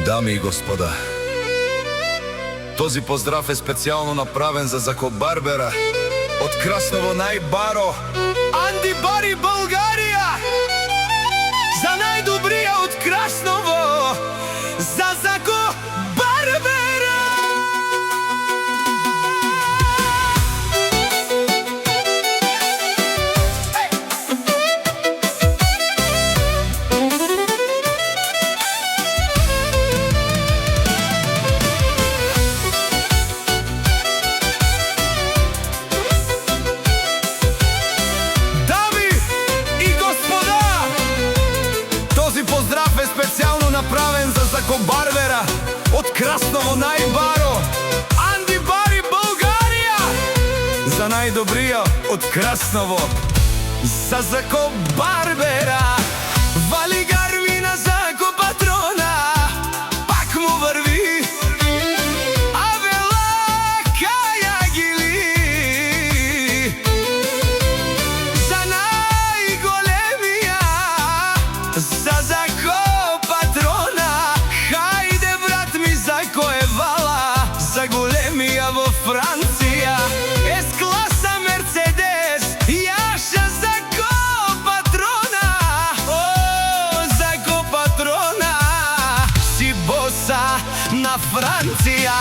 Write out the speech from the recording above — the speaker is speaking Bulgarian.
Дами и господа, този поздрав е специално направен за Зако Барбера от Красново Най-Баро, Анди Бари, България! За най-добрия от Красново, за Зако Барбера! Поздрав е специално направен за Зако Барбера от Красново Най-Баро, Анди Бари, България! За най-добрия от Красново, за Зако Барбера! Вали гарви на Зако патрона, пак му върви, а вела кая гили. За най-големия, за Зако патрона, хайде брат ми, Зако е вала. За големия във Франция, С-класа Мерцедес, яша Зако патрона. О, Зако патрона, си боса на Франция.